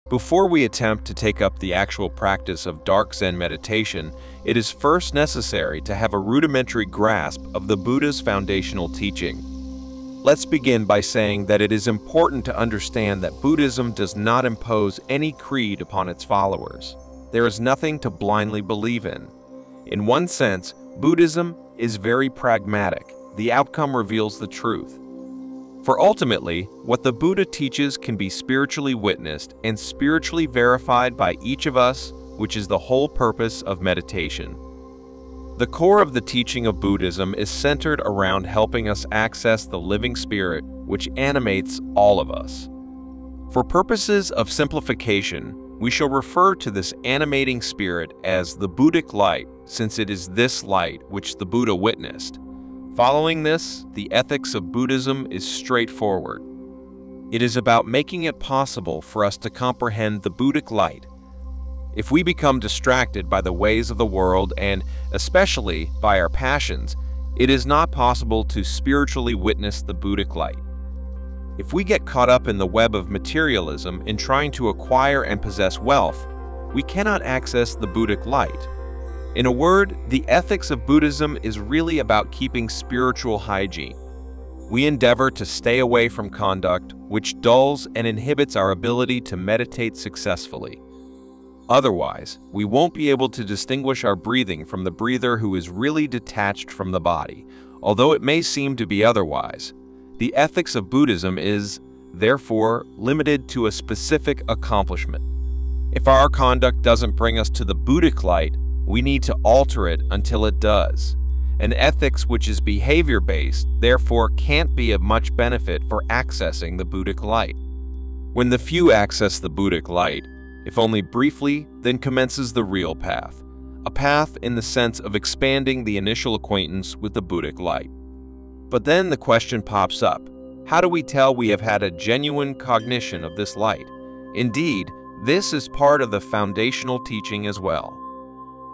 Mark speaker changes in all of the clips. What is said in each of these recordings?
Speaker 1: Before we attempt to take up the actual practice of dark Zen meditation, it is first necessary to have a rudimentary grasp of the Buddha's foundational teaching. Let's begin by saying that it is important to understand that Buddhism does not impose any creed upon its followers. There is nothing to blindly believe in. In one sense, Buddhism is very pragmatic. The outcome reveals the truth. For ultimately, what the Buddha teaches can be spiritually witnessed and spiritually verified by each of us, which is the whole purpose of meditation. The core of the teaching of Buddhism is centered around helping us access the living spirit which animates all of us. For purposes of simplification, we shall refer to this animating spirit as the Buddhic light, since it is this light which the Buddha witnessed. Following this, the ethics of Buddhism is straightforward. It is about making it possible for us to comprehend the Buddhic light. If we become distracted by the ways of the world and especially by our passions, it is not possible to spiritually witness the Buddhic light. If we get caught up in the web of materialism in trying to acquire and possess wealth, we cannot access the Buddhic light. In a word, the ethics of Buddhism is really about keeping spiritual hygiene. We endeavor to stay away from conduct which dulls and inhibits our ability to meditate successfully. Otherwise, we won't be able to distinguish our breathing from the breather who is really detached from the body, although it may seem to be otherwise. The ethics of Buddhism is, therefore, limited to a specific accomplishment. If our conduct doesn't bring us to the Buddhic light, we need to alter it until it does. An ethics which is behavior-based, therefore, can't be of much benefit for accessing the Buddhic light. When the few access the Buddhic light, if only briefly, then commences the real path, a path in the sense of expanding the initial acquaintance with the Buddhic light. But then the question pops up, how do we tell we have had a genuine cognition of this light? Indeed, this is part of the foundational teaching as well.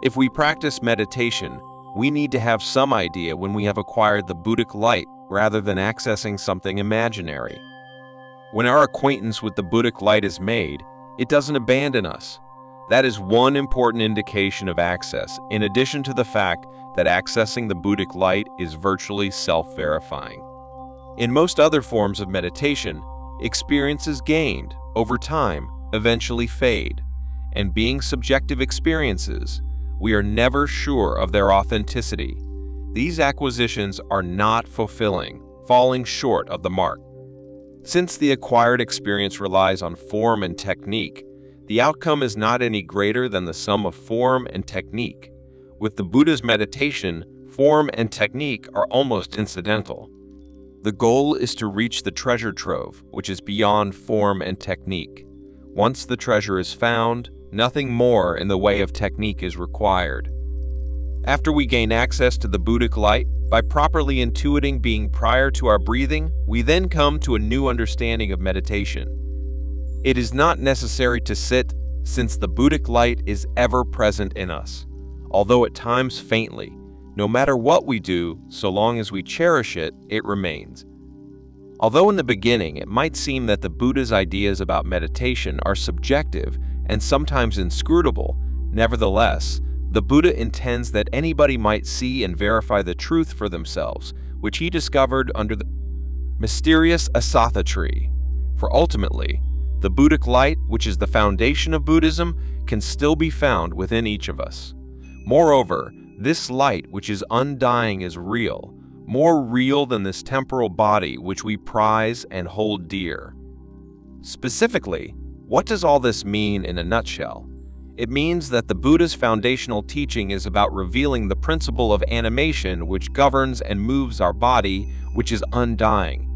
Speaker 1: If we practice meditation, we need to have some idea when we have acquired the Buddhic light rather than accessing something imaginary. When our acquaintance with the Buddhic light is made, it doesn't abandon us. That is one important indication of access, in addition to the fact that accessing the Buddhic light is virtually self-verifying. In most other forms of meditation, experiences gained over time eventually fade, and being subjective experiences, we are never sure of their authenticity. These acquisitions are not fulfilling, falling short of the mark. Since the acquired experience relies on form and technique, the outcome is not any greater than the sum of form and technique. With the Buddha's meditation, form and technique are almost incidental. The goal is to reach the treasure trove, which is beyond form and technique. Once the treasure is found, nothing more in the way of technique is required. After we gain access to the Buddhic light, by properly intuiting being prior to our breathing, we then come to a new understanding of meditation. It is not necessary to sit, since the Buddhic light is ever present in us, although at times faintly. No matter what we do, so long as we cherish it, it remains. Although in the beginning it might seem that the Buddha's ideas about meditation are subjective and sometimes inscrutable, nevertheless, the Buddha intends that anybody might see and verify the truth for themselves, which he discovered under the mysterious Asatha tree. For ultimately, the Buddhic light, which is the foundation of Buddhism, can still be found within each of us. Moreover, this light, which is undying, is real, more real than this temporal body which we prize and hold dear. Specifically, what does all this mean in a nutshell? It means that the Buddha's foundational teaching is about revealing the principle of animation which governs and moves our body, which is undying.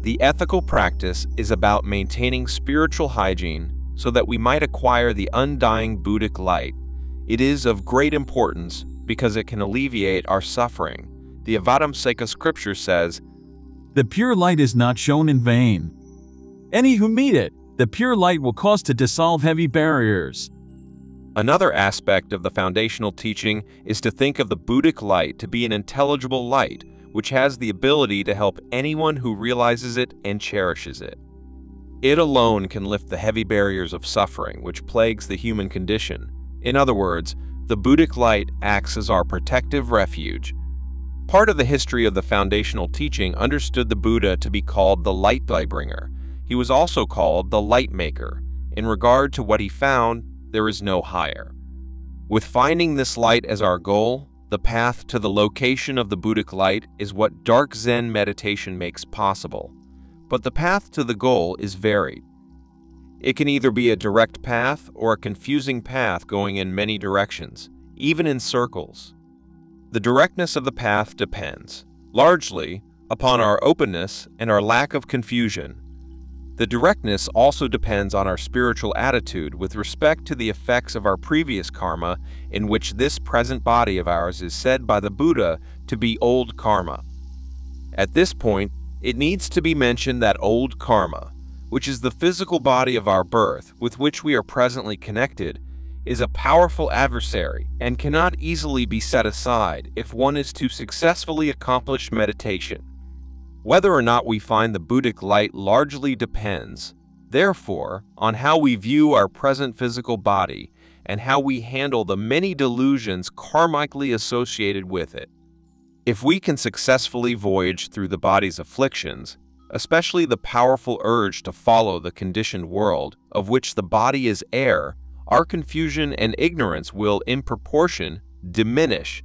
Speaker 1: The ethical practice is about maintaining spiritual hygiene so that we might acquire the undying Buddhic light. It is of great importance because it can alleviate our suffering. The Avatamsaka scripture says,
Speaker 2: "The pure light is not shown in vain. Any who meet it, the pure light will cause to dissolve heavy barriers."
Speaker 1: Another aspect of the foundational teaching is to think of the Buddhic light to be an intelligible light, which has the ability to help anyone who realizes it and cherishes it. It alone can lift the heavy barriers of suffering which plagues the human condition. In other words, the Buddhic light acts as our protective refuge. Part of the history of the foundational teaching understood the Buddha to be called the light bringer. He was also called the light maker. In regard to what he found, there is no higher. With finding this light as our goal, the path to the location of the Buddhic light is what dark Zen meditation makes possible. But the path to the goal is varied. It can either be a direct path or a confusing path going in many directions, even in circles. The directness of the path depends, largely, upon our openness and our lack of confusion. The directness also depends on our spiritual attitude with respect to the effects of our previous karma, in which this present body of ours is said by the Buddha to be old karma. At this point, it needs to be mentioned that old karma, which is the physical body of our birth with which we are presently connected, is a powerful adversary and cannot easily be set aside if one is to successfully accomplish meditation. Whether or not we find the Buddhic light largely depends, therefore, on how we view our present physical body and how we handle the many delusions karmically associated with it. If we can successfully voyage through the body's afflictions, especially the powerful urge to follow the conditioned world, of which the body is heir, our confusion and ignorance will, in proportion, diminish.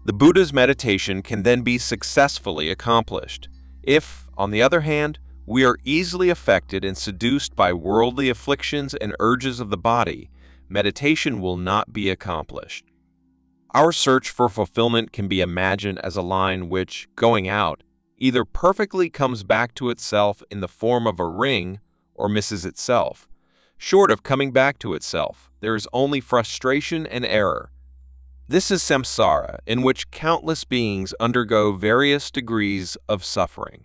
Speaker 1: The Buddha's meditation can then be successfully accomplished. If, on the other hand, we are easily affected and seduced by worldly afflictions and urges of the body, meditation will not be accomplished. Our search for fulfillment can be imagined as a line which, going out, either perfectly comes back to itself in the form of a ring or misses itself. Short of coming back to itself, there is only frustration and error. This is samsara, in which countless beings undergo various degrees of suffering.